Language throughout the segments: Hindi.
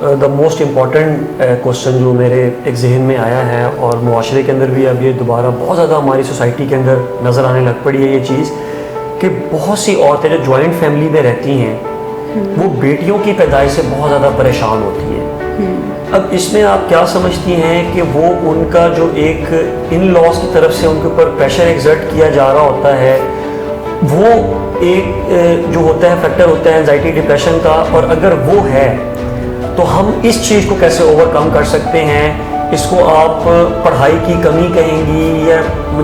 द मोस्ट इम्पॉर्टेंट क्वेश्चन जो मेरे एक जहन में आया है और मुआशरे के अंदर भी अब ये दोबारा बहुत ज़्यादा हमारी सोसाइटी के अंदर नज़र आने लग पड़ी है ये चीज़ कि बहुत सी औरतें जो जॉइंट फैमिली में रहती हैं वो बेटियों की पैदाइश से बहुत ज़्यादा परेशान होती हैं। अब इसमें आप क्या समझती हैं कि वो उनका जो एक इन लॉज की तरफ से उनके ऊपर प्रेशर एग्जर्ट किया जा रहा होता है वो एक जो होता है फैक्टर होता है एंजाइटी डिप्रेशन का, और अगर वो है तो हम इस चीज़ को कैसे ओवरकम कर सकते हैं? इसको आप पढ़ाई की कमी कहेंगी या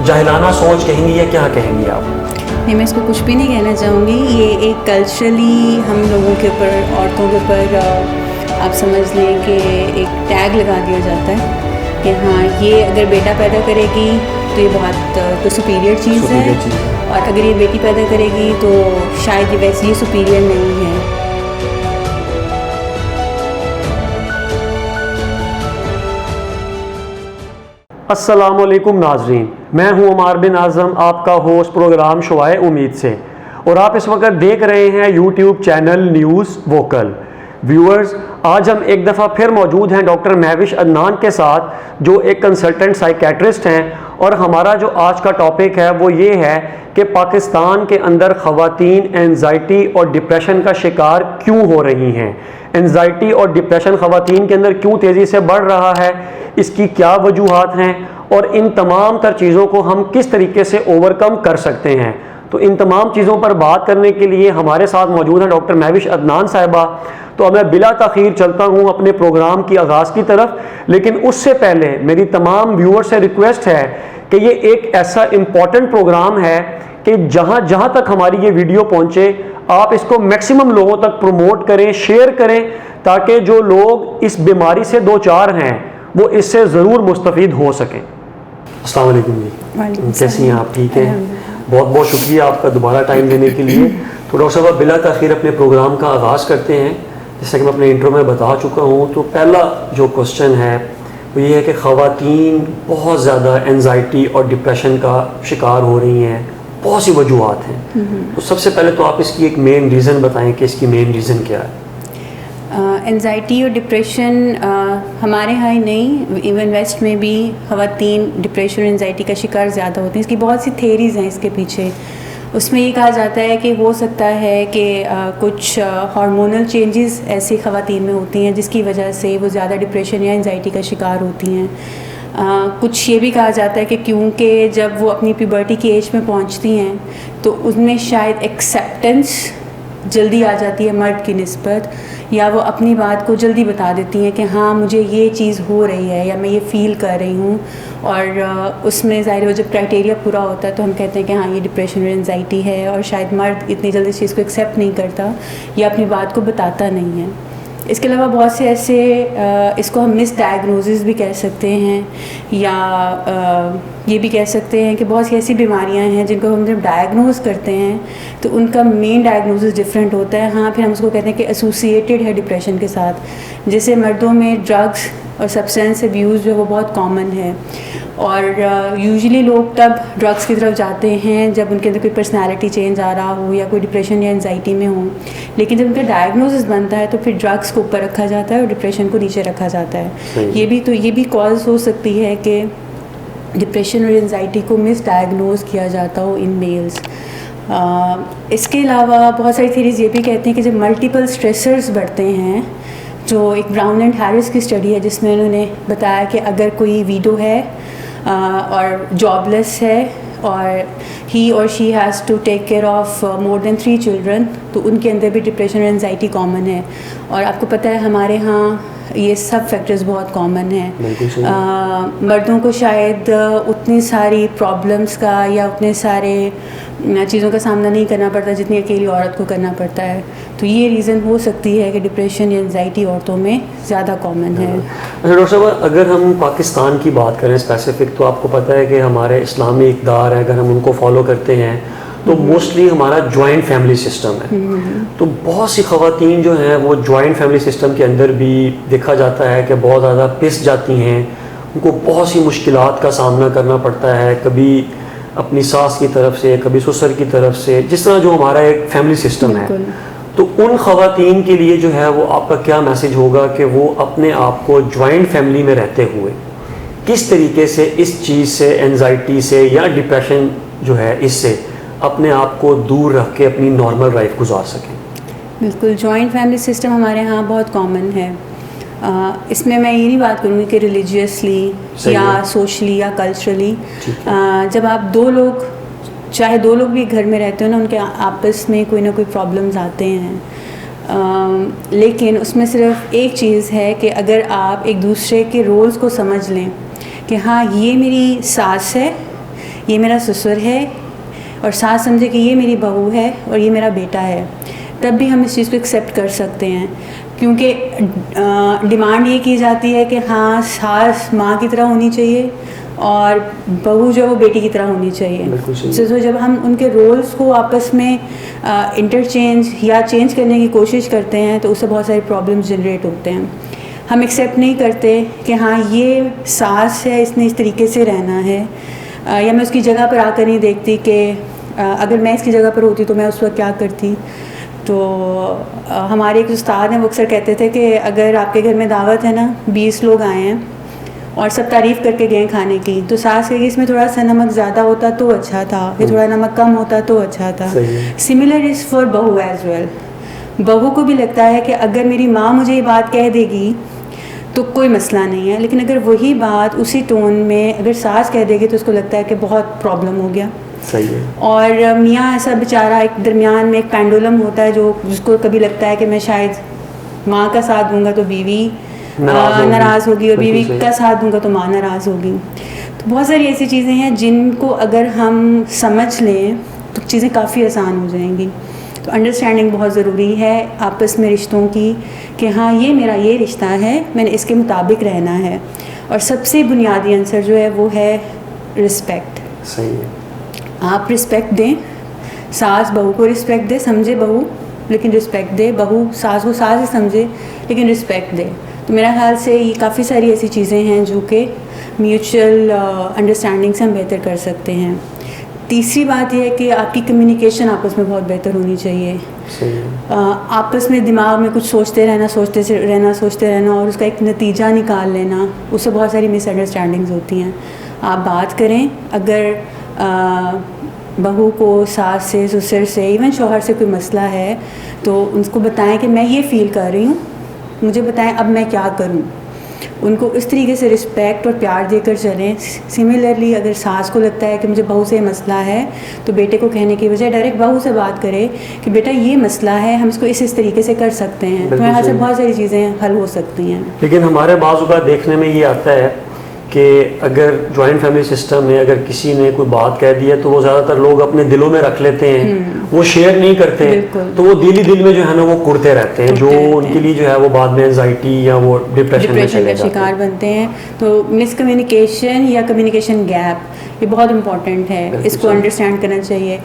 जाहिलाना सोच कहेंगी या क्या कहेंगी आप? नहीं, मैं इसको कुछ भी नहीं कहना चाहूँगी। ये एक कल्चरली हम लोगों के ऊपर, औरतों के ऊपर आप समझ लें कि एक टैग लगा दिया जाता है कि हाँ ये अगर बेटा पैदा करेगी तो ये बहुत तो सुपीरियर चीज़ है, और अगर ये बेटी पैदा करेगी तो शायद ये वैसे ही सुपीरियर नहीं है। अस्सलामुअलैकुम नाजरीन, मैं हूं उमर बिन आज़म, आपका होस्ट प्रोग्राम शुआए उम्मीद से, और आप इस वक्त देख रहे हैं YouTube channel news vocal. Viewers, आज हम एक दफ़ा फिर मौजूद हैं डॉक्टर महविश अदनान के साथ जो एक कंसल्टेंट साइकेट्रिस्ट हैं, और हमारा जो आज का टॉपिक है वो ये है कि पाकिस्तान के अंदर ख़वातीन एंजाइटी और डिप्रेशन का शिकार क्यों हो रही हैं। एंजाइटी और डिप्रेशन ख़वातीन के अंदर क्यों तेज़ी से बढ़ रहा है, इसकी क्या वजूहात हैं, और इन तमाम तर चीज़ों को हम किस तरीके से ओवरकम कर सकते हैं। तो इन तमाम चीज़ों पर बात करने के लिए हमारे साथ मौजूद हैं डॉक्टर महविश अदनान साहिबा। तो मैं बिला तख़ीर चलता हूँ अपने प्रोग्राम की आगाज़ की तरफ, लेकिन उससे पहले मेरी तमाम व्यूअर से रिक्वेस्ट है कि ये एक ऐसा इम्पॉर्टेंट प्रोग्राम है कि जहाँ जहाँ तक हमारी ये वीडियो पहुँचे आप इसको मैक्सिमम लोगों तक प्रमोट करें, शेयर करें, ताकि जो लोग इस बीमारी से दो चार हैं वो इससे ज़रूर मुस्तफ़ीद हो सकें। अस्सलाम वालेकुम जी, कैसी हैं आप? ठीक हैं, बहुत बहुत शुक्रिया आपका दोबारा टाइम देने के लिए। तो डॉक्टर साहब बिला तख़ीर अपने प्रोग्राम का आगाज़ करते हैं। जैसा कि मैं अपने इंट्रो में बता चुका हूँ, तो पहला जो क्वेश्चन है वो ये है कि ख़वातीन बहुत ज़्यादा एंजाइटी और डिप्रेशन का शिकार हो रही हैं, बहुत सी वजूहात हैं। तो सबसे पहले तो आप इसकी एक मेन रीज़न बताएं कि इसकी मेन रीज़न क्या है? एंजाइटी और डिप्रेशन हमारे यहाँ ही नहीं, इवन वेस्ट में भी ख़वातीन डिप्रेशन और एंजाइटी का शिकार ज़्यादा होती हैं। इसकी बहुत सी थेरीज़ हैं इसके पीछे। उसमें ये कहा जाता है कि हो सकता है कि कुछ हार्मोनल चेंजेस ऐसी ख़वातीन में होती हैं जिसकी वजह से वो ज़्यादा डिप्रेशन या एंजाइटी का शिकार होती हैं। कुछ ये भी कहा जाता है कि क्योंकि जब वो अपनी प्यूबर्टी की एज में पहुंचती हैं तो उनमें शायद एक्सेप्टेंस जल्दी आ जाती है मर्द की निस्बत, या वो अपनी बात को जल्दी बता देती हैं कि हाँ मुझे ये चीज़ हो रही है या मैं ये फ़ील कर रही हूँ, और उसमें ज़ाहिर हो जब क्राइटेरिया पूरा होता है तो हम कहते हैं कि हाँ ये डिप्रेशन और एंजाइटी है। और शायद मर्द इतनी जल्दी इस चीज़ को एक्सेप्ट नहीं करता या अपनी बात को बताता नहीं है। इसके अलावा बहुत से ऐसे इसको हम मिस डायग्नोसिस भी कह सकते हैं, या ये भी कह सकते हैं कि बहुत सी ऐसी बीमारियां हैं जिनको हम जब डायग्नोज करते हैं तो उनका मेन डायग्नोसिस डिफरेंट होता है। हाँ, फिर हम उसको कहते हैं कि एसोसिएटेड है डिप्रेशन के साथ। जैसे मर्दों में ड्रग्स और सब्सटेंस अब्यूज़ जो है वो बहुत कॉमन है, और यूजुअली लोग तब ड्रग्स की तरफ जाते हैं जब उनके अंदर कोई पर्सनालिटी चेंज आ रहा हो या कोई डिप्रेशन या एंजाइटी में हो। लेकिन जब उनका डायग्नोसिस बनता है तो फिर ड्रग्स को ऊपर रखा जाता है और डिप्रेशन को नीचे रखा जाता है। ये भी कॉज हो सकती है कि डिप्रेशन और एंजाइटी को मिस डायग्नोज किया जाता हो इन मेल्स। इसके अलावा बहुत सारी थीरीज़ ये भी कहती हैं कि जब मल्टीपल स्ट्रेसर्स बढ़ते हैं, जो एक ब्राउन एंड हैरिस की स्टडी है जिसमें उन्होंने बताया कि अगर कोई वीडो है और जॉबलेस है और he or she has to take care of more than 3 children, तो उनके अंदर भी डिप्रेशन और एंजाइटी कॉमन है। और आपको पता है हमारे यहाँ ये सब फैक्टर्स बहुत कॉमन हैं। मर्दों को शायद उतनी सारी प्रॉब्लम्स का या उतने सारे चीज़ों का सामना नहीं करना पड़ता जितनी अकेली औरत को करना पड़ता है। तो ये रीज़न हो सकती है कि डिप्रेशन या एंजाइटी औरतों में ज़्यादा कॉमन है। अच्छा डॉक्टर साहब, अगर हम पाकिस्तान की बात करें स्पेसिफिक, तो आपको पता है कि हमारे इस्लामी इक़दार है, अगर हम उनको फॉलो करते हैं तो मोस्टली हमारा जॉइंट फैमिली सिस्टम है। तो बहुत सी ख़वातीन जो हैं वो जॉइंट फैमिली सिस्टम के अंदर भी देखा जाता है कि बहुत ज़्यादा पिस जाती हैं, उनको बहुत सी मुश्किलात का सामना करना पड़ता है, कभी अपनी सास की तरफ से, कभी ससुर की तरफ से, जिस तरह जो हमारा एक फैमिली सिस्टम है। तो उन ख़वातीन के लिए जो है वो आपका क्या मैसेज होगा कि वो अपने आप को जॉइंट फैमिली में रहते हुए किस तरीके से इस चीज़ से, एंजाइटी से या डिप्रेशन जो है इससे अपने आप को दूर रख के अपनी नॉर्मल लाइफ गुजार सकें? बिल्कुल, जॉइंट फैमिली सिस्टम हमारे यहाँ बहुत कॉमन है। इसमें मैं ये नहीं बात करूँगी कि रिलीजियसली या सोशली या कल्चरली, जब आप दो लोग, चाहे दो लोग भी घर में रहते हो ना, उनके आपस में कोई ना कोई प्रॉब्लम्स आते हैं, लेकिन उसमें सिर्फ एक चीज़ है कि अगर आप एक दूसरे के रोल्स को समझ लें कि हाँ ये मेरी सास है, ये मेरा ससुर है, और सास समझे कि ये मेरी बहू है और ये मेरा बेटा है, तब भी हम इस चीज़ को एक्सेप्ट कर सकते हैं। क्योंकि डिमांड ये की जाती है कि हाँ सास माँ की तरह होनी चाहिए और बहू जो है वो बेटी की तरह होनी चाहिए। तो जब हम उनके रोल्स को आपस में इंटरचेंज या चेंज करने की कोशिश करते हैं तो उससे बहुत सारे प्रॉब्लम्स जनरेट होते हैं। हम एक्सेप्ट नहीं करते कि हाँ ये सास है, इसने इस तरीके से रहना है, या मैं उसकी जगह पर आकर नहीं देखती कि अगर मैं इसकी जगह पर होती तो मैं उस वक्त क्या करती। तो हमारे एक उस्ताद हैं, वो अक्सर कहते थे कि अगर आपके घर में दावत है ना, 20 लोग आए हैं और सब तारीफ़ करके गए खाने की, तो सास कहेगी इसमें थोड़ा सा नमक ज़्यादा होता तो अच्छा था, या थोड़ा नमक कम होता तो अच्छा था। सिमिलर इज़ फॉर बहू एज वेल। बहू को भी लगता है कि अगर मेरी माँ मुझे ये बात कह देगी तो कोई मसला नहीं है, लेकिन अगर वही बात उसी टोन में अगर सास कह देगी तो उसको लगता है कि बहुत प्रॉब्लम हो गया। सही है। और मियाँ ऐसा बेचारा एक दरमियान में एक पेंडुलम होता है, जो जिसको कभी लगता है कि मैं शायद माँ का साथ दूंगा तो बीवी नाराज़ होगी, और बीवी का साथ दूंगा तो माँ नाराज़ होगी। तो बहुत सारी ऐसी चीज़ें हैं जिनको अगर हम समझ लें तो चीज़ें काफ़ी आसान हो जाएंगी। तो अंडरस्टैंडिंग बहुत ज़रूरी है आपस में रिश्तों की, कि हाँ ये मेरा ये रिश्ता है, मैंने इसके मुताबिक रहना है। और सबसे बुनियादी आंसर जो है वो है रिस्पेक्ट। सही है। आप रिस्पेक्ट दें, सास बहू को रिस्पेक्ट दे, समझे बहू लेकिन रिस्पेक्ट दे, बहू सास को सास ही समझे लेकिन रिस्पेक्ट दे। तो मेरा ख्याल से ये काफ़ी सारी ऐसी चीज़ें हैं जो कि म्यूचुअल अंडरस्टैंडिंग से हम बेहतर कर सकते हैं। तीसरी बात यह है कि आपकी कम्युनिकेशन आपस में बहुत बेहतर होनी चाहिए। आपस में दिमाग में कुछ सोचते रहना और उसका एक नतीजा निकाल लेना, उससे बहुत सारी मिसअंडरस्टैंडिंग्स होती हैं। आप बात करें, अगर बहू को सास से, ससुर से, इवन शौहर से कोई मसला है तो उनको बताएं कि मैं ये फ़ील कर रही हूँ, मुझे बताएं अब मैं क्या करूँ। उनको इस तरीके से रिस्पेक्ट और प्यार देकर चलें। सिमिलरली अगर सास को लगता है कि मुझे बहू से मसला है तो बेटे को कहने की बजाय डायरेक्ट बहू से बात करें कि बेटा ये मसला है, हम इसको इस तरीके से कर सकते हैं। तो यहाँ से बहुत सारी चीज़ें हल हो सकती हैं। लेकिन हमारे बाज़ औक़ात देखने में ये आता है कि अगर जॉइंट फैमिली सिस्टम में अगर किसी ने कोई बात कह दी है तो वो ज़्यादातर लोग अपने दिलों में रख लेते हैं, वो शेयर नहीं करते, तो वो दिल ही दिल में जो है ना वो कुड़ते रहते हैं, जो उनके लिए जो है वो बाद में एंजाइटी या वो डिप्रेशन का शिकार बनते हैं। तो मिसकम्युनिकेशन या कम्युनिकेशन गैप ये बहुत इम्पॉर्टेंट है, इसको अंडरस्टैंड करना चाहिए।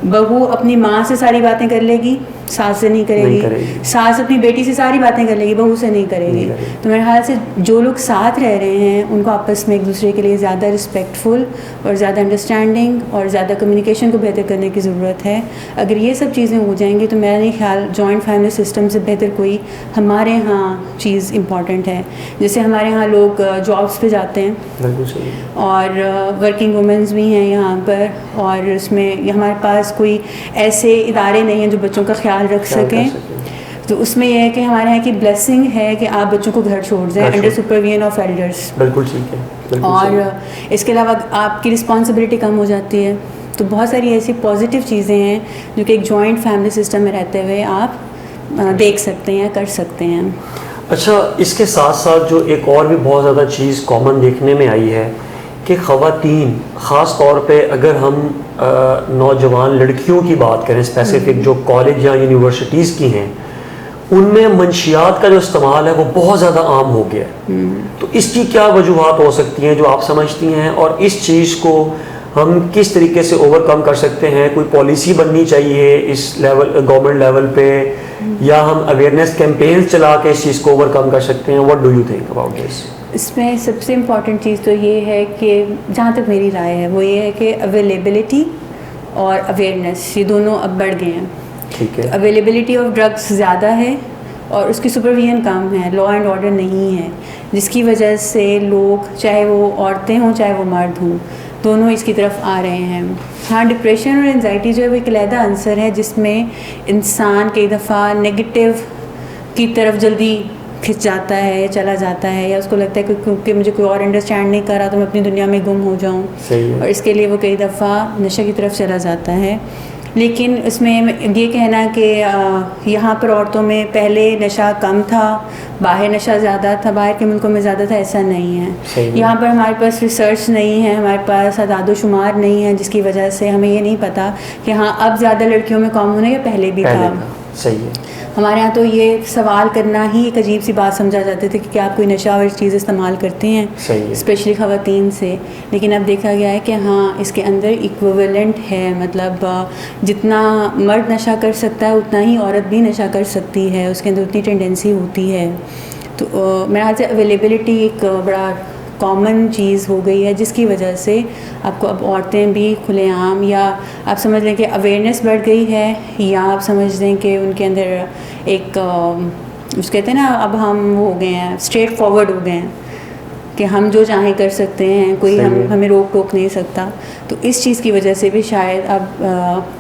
बहू अपनी माँ से सारी बातें कर लेगी, सास से नहीं करेगी। सास अपनी बेटी से सारी बातें कर लेगी, बहू से नहीं करेगी। तो मेरे ख्याल से जो लोग साथ रह रहे हैं उनको आपस में एक दूसरे के लिए ज़्यादा रिस्पेक्टफुल और ज़्यादा अंडरस्टैंडिंग और ज़्यादा कम्युनिकेशन को बेहतर करने की ज़रूरत है। अगर ये सब चीज़ें हो जाएंगी तो मेरा नहीं ख्याल जॉइंट फैमिली सिस्टम से बेहतर कोई हमारे यहाँ चीज़ इम्पॉर्टेंट है। जैसे हमारे यहाँ लोग जॉब्स पे जाते हैं और वर्किंग वुमेंस भी हैं यहाँ पर, और इसमें हमारे पास कोई ऐसे इदारे नहीं हैं जो बच्चों का ख्याल रख सकें। तो उसमें यह है कि हमारे यहाँ की ब्लेसिंग है कि आप बच्चों को घर छोड़ दें अंडर सुपरविजन ऑफ एल्डर्स। बिल्कुल ठीक है। और इसके अलावा आपकी रिस्पॉन्सिबिलिटी कम हो जाती है। तो बहुत सारी ऐसी पॉजिटिव चीज़ें हैं जो कि एक जॉइंट फैमिली सिस्टम में रहते हुए आप देख सकते हैं, कर सकते हैं। अच्छा, इसके साथ साथ जो एक और भी बहुत ज़्यादा चीज़ कॉमन देखने में आई है कि ख़वातीन ख़ास तौर पे अगर हम नौजवान लड़कियों की बात करें, स्पेसिफिक जो कॉलेज या यूनिवर्सिटीज़ की हैं, उनमें मंशियात का जो इस्तेमाल है वो बहुत ज़्यादा आम हो गया है। तो इसकी क्या वजूहात हो सकती हैं जो आप समझती हैं, और इस चीज़ को हम किस तरीके से ओवरकम कर सकते हैं? कोई पॉलिसी बननी चाहिए इस लेवल, गवर्नमेंट लेवल पे, या हम अवेयरनेस कैंपेन्स चला के इस चीज़ को ओवरकम कर सकते हैं? What do you think about this? इसमें सबसे इम्पॉर्टेंट चीज़ तो ये है कि जहाँ तक मेरी राय है वो ये है कि अवेलेबिलिटी और अवेयरनेस ये दोनों अब बढ़ गए हैं। ठीक है। अवेलेबिलिटी ऑफ ड्रग्स ज़्यादा है और उसकी सुपरविजन कम है, लॉ एंड ऑर्डर नहीं है, जिसकी वजह से लोग, चाहे वो औरतें हों चाहे वो मर्द हों, दोनों इसकी तरफ आ रहे हैं। हाँ, डिप्रेशन और एंजाइटी जो है वो एक अलहदा आंसर है जिसमें इंसान कई दफ़ा नेगेटिव की तरफ जल्दी खिंच जाता है या चला जाता है, या उसको लगता है कि क्योंकि मुझे कोई और अंडरस्टैंड नहीं कर रहा तो मैं अपनी दुनिया में गुम हो जाऊँ, और इसके लिए वो कई दफ़ा नशे की तरफ चला जाता है। लेकिन उसमें ये कहना कि यहाँ पर औरतों में पहले नशा कम था, बाहर नशा ज़्यादा था, बाहर के मुल्कों में ज़्यादा था, ऐसा नहीं है। यहाँ पर हमारे पास रिसर्च नहीं है, हमारे पास आदाद शुमार नहीं है, जिसकी वजह से हमें ये नहीं पता कि हाँ अब ज़्यादा लड़कियों में कॉमन है या पहले भी था। सही है। हमारे यहाँ तो ये सवाल करना ही एक अजीब सी बात समझा जाते थे कि क्या आप कोई नशा और चीज़ इस्तेमाल करते हैं, स्पेशली ख़वातीन से। लेकिन अब देखा गया है कि हाँ इसके अंदर इक्विवेलेंट है, मतलब जितना मर्द नशा कर सकता है उतना ही औरत भी नशा कर सकती है, उसके अंदर उतनी टेंडेंसी होती है। तो मेरे ख्याल से अवेलेबिलिटी एक बड़ा कॉमन चीज़ हो गई है, जिसकी वजह से आपको अब औरतें भी खुलेआम, या आप समझ लें कि अवेयरनेस बढ़ गई है, या आप समझ लें कि उनके अंदर एक उस कहते हैं ना, अब हम हो गए हैं स्ट्रेट फॉरवर्ड हो गए हैं कि हम जो चाहें कर सकते हैं, कोई हमें रोक टोक नहीं सकता। तो इस चीज़ की वजह से भी शायद अब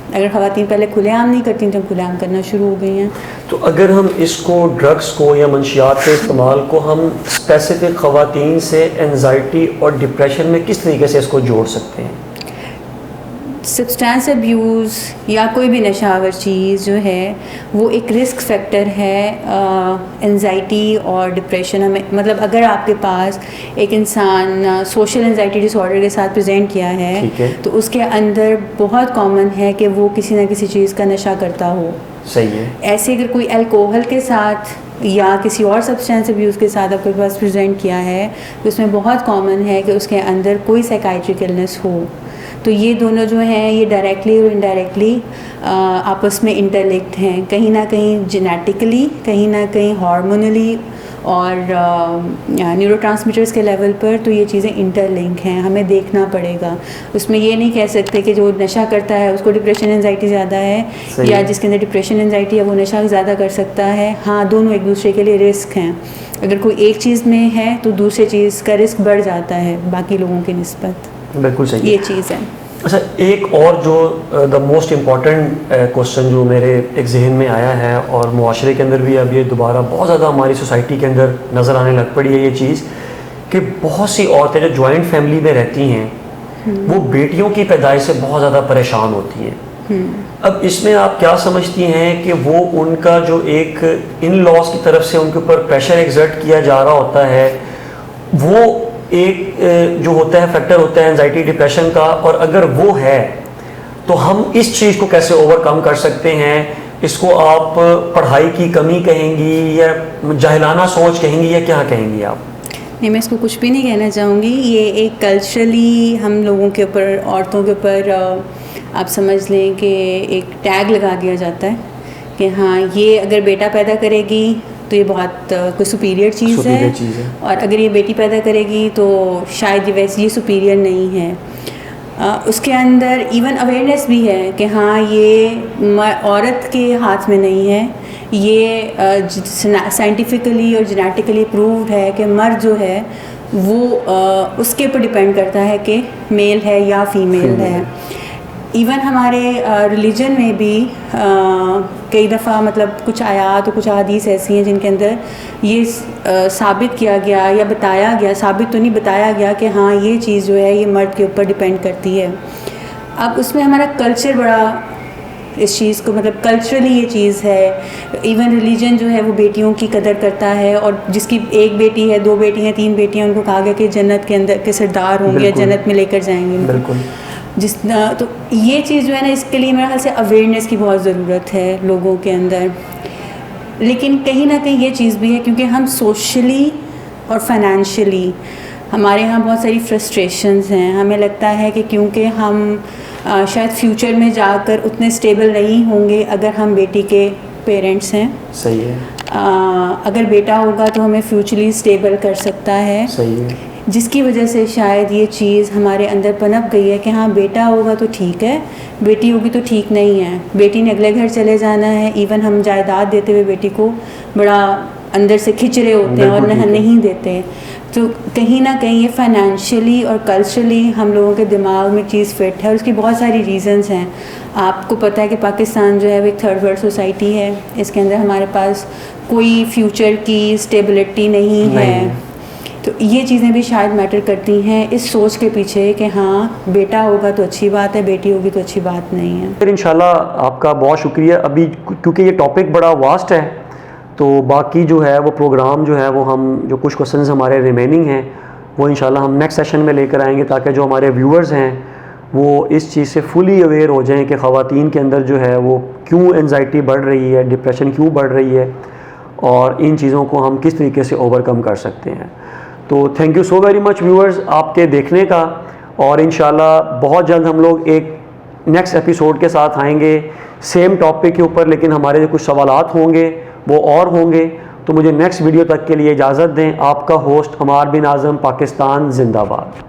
अगर ख़वातीन पहले खुलेआम नहीं करती तो खुलेआम करना शुरू हो गई हैं। तो अगर हम इसको ड्रग्स को या मंशियात के इस्तेमाल को हम स्पेसिफिक ख़वातीन से एंजाइटी और डिप्रेशन में किस तरीके से इसको जोड़ सकते हैं? सब्सटेंस अब्यूज़ या कोई भी नशावर चीज़ जो है वो एक रिस्क फैक्टर है एंजाइटी और डिप्रेशन। हमें मतलब अगर आपके पास एक इंसान सोशल एंजाइटी डिसऑर्डर के साथ प्रेजेंट किया है तो उसके अंदर बहुत कॉमन है कि वो किसी ना किसी चीज़ का नशा करता हो। सही है। ऐसे अगर कोई अल्कोहल के साथ या किसी और सब्सटेंस अब्यूज़ के साथ आपके पास प्रेजेंट किया है तो उसमें बहुत कॉमन है कि उसके अंदर कोई साइकाइट्रिक इलनेस हो। तो ये दोनों जो हैं ये डायरेक्टली और इनडायरेक्टली आपस में इंटरलिंक्ड हैं, कहीं ना कहीं जेनेटिकली, कहीं ना कहीं हार्मोनली और न्यूरोट्रांसमीटर्स के लेवल पर। तो ये चीज़ें इंटरलिंक हैं, हमें देखना पड़ेगा। उसमें ये नहीं कह सकते कि जो नशा करता है उसको डिप्रेशन एंजाइटी ज़्यादा है या जिसके अंदर डिप्रेशन एंजाइटी है वो नशा ज़्यादा कर सकता है। हाँ, दोनों एक दूसरे के लिए रिस्क हैं। अगर कोई एक चीज़ में है तो दूसरी चीज़ का रिस्क बढ़ जाता है बाकी लोगों की निस्बत। बिल्कुल सही, ये चीज़ है। अच्छा, एक और जो द मोस्ट इम्पॉर्टेंट क्वेश्चन जो मेरे एक जहन में आया है और मुआशरे के अंदर भी अब ये दोबारा बहुत ज़्यादा हमारी सोसाइटी के अंदर नज़र आने लग पड़ी है ये चीज़ कि बहुत सी औरतें जो जॉइंट फैमिली में रहती हैं वो बेटियों की पैदाइश से बहुत ज़्यादा परेशान होती हैं। अब इसमें आप क्या समझती हैं कि वो उनका जो एक इन लॉज की तरफ से उनके ऊपर प्रेशर एग्जर्ट किया जा रहा होता है, वो एक जो होता है फैक्टर होता है एंजाइटी डिप्रेशन का, और अगर वो है तो हम इस चीज़ को कैसे ओवरकम कर सकते हैं? इसको आप पढ़ाई की कमी कहेंगी या जाहिलाना सोच कहेंगी या क्या कहेंगी आप? नहीं, मैं इसको कुछ भी नहीं कहना चाहूँगी। ये एक कल्चरली हम लोगों के ऊपर, औरतों के ऊपर आप समझ लें कि एक टैग लगा दिया जाता है कि हाँ ये अगर बेटा पैदा करेगी तो ये बहुत कोई सुपीरियर चीज़ है, और अगर ये बेटी पैदा करेगी तो शायद ये वैसे ये सुपीरियर नहीं है। उसके अंदर इवन अवेयरनेस भी है कि हाँ ये औरत के हाथ में नहीं है, ये साइंटिफिकली और जेनेटिकली प्रूव्ड है कि मर्द जो है वो उसके ऊपर डिपेंड करता है कि मेल है या फीमेल है। इवन हमारे रिलीजन में भी कई दफ़ा मतलब कुछ आयात और कुछ हदीस ऐसी हैं जिनके अंदर ये साबित किया गया या बताया गया, साबित तो नहीं बताया गया कि हाँ ये चीज़ जो है ये मर्द के ऊपर डिपेंड करती है। अब उसमें हमारा कल्चर बड़ा इस चीज़ को, मतलब कल्चरली ये चीज़ है। इवन रिलीजन जो है वो बेटियों की कदर करता है, और जिसकी एक बेटी है, दो बेटी हैं, तीन बेटियाँ, उनको कहा गया कि जन्नत के अंदर के सरदार होंगे या जन्नत में लेकर जाएंगे। बिल्कुल। तो ये चीज़ जो है ना, इसके लिए मेरे ख्याल से अवेयरनेस की बहुत ज़रूरत है लोगों के अंदर। लेकिन कहीं ना कहीं ये चीज़ भी है क्योंकि हम सोशली और फाइनेंशियली हमारे यहाँ बहुत सारी फ्रस्ट्रेशंस हैं। हमें लगता है कि क्योंकि हम शायद फ्यूचर में जाकर उतने स्टेबल नहीं होंगे अगर हम बेटी के पेरेंट्स हैं। सही है। अगर बेटा होगा तो हमें फ्यूचरली स्टेबल कर सकता है। सही है। जिसकी वजह से शायद ये चीज़ हमारे अंदर पनप गई है कि हाँ बेटा होगा तो ठीक है, बेटी होगी तो ठीक नहीं है, बेटी ने अगले घर चले जाना है। इवन हम जायदाद देते हुए बेटी को बड़ा अंदर से खिंच रहे होते हैं और नहीं देते। तो कहीं ना कहीं ये फाइनेंशियली और कल्चरली हम लोगों के दिमाग में चीज़ फिट है और उसकी बहुत सारी रीज़न्स हैं। आपको पता है कि पाकिस्तान जो है वो एक थर्ड वर्ल्ड सोसाइटी है, इसके अंदर हमारे पास कोई फ्यूचर की स्टेबिलिटी नहीं है। तो ये चीज़ें भी शायद मैटर करती हैं इस सोच के पीछे कि हाँ बेटा होगा तो अच्छी बात है, बेटी होगी तो अच्छी बात नहीं है। फिर इंशाल्लाह आपका बहुत शुक्रिया। अभी क्योंकि ये टॉपिक बड़ा वास्ट है तो बाकी जो है वो प्रोग्राम जो है वो हम जो कुछ क्वेश्चंस हमारे रिमेनिंग हैं वो इंशाल्लाह हम नेक्स्ट सेशन में लेकर आएंगे, ताकि जो हमारे व्यूअर्स हैं वो इस चीज़ से फुली अवेयर हो जाएं कि ख़वातीन के अंदर जो है वो क्यों एंजाइटी बढ़ रही है, डिप्रेशन क्यों बढ़ रही है और इन चीज़ों को हम किस तरीके से ओवरकम कर सकते हैं। तो thank you so very much viewers आपके देखने का, और इंशाल्लाह बहुत जल्द हम लोग एक नेक्स्ट एपिसोड के साथ आएंगे सेम टॉपिक के ऊपर, लेकिन हमारे जो कुछ सवालात होंगे वो और होंगे। तो मुझे नेक्स्ट वीडियो तक के लिए इजाज़त दें। आपका होस्ट अमार बिन आज़म, पाकिस्तान जिंदाबाद।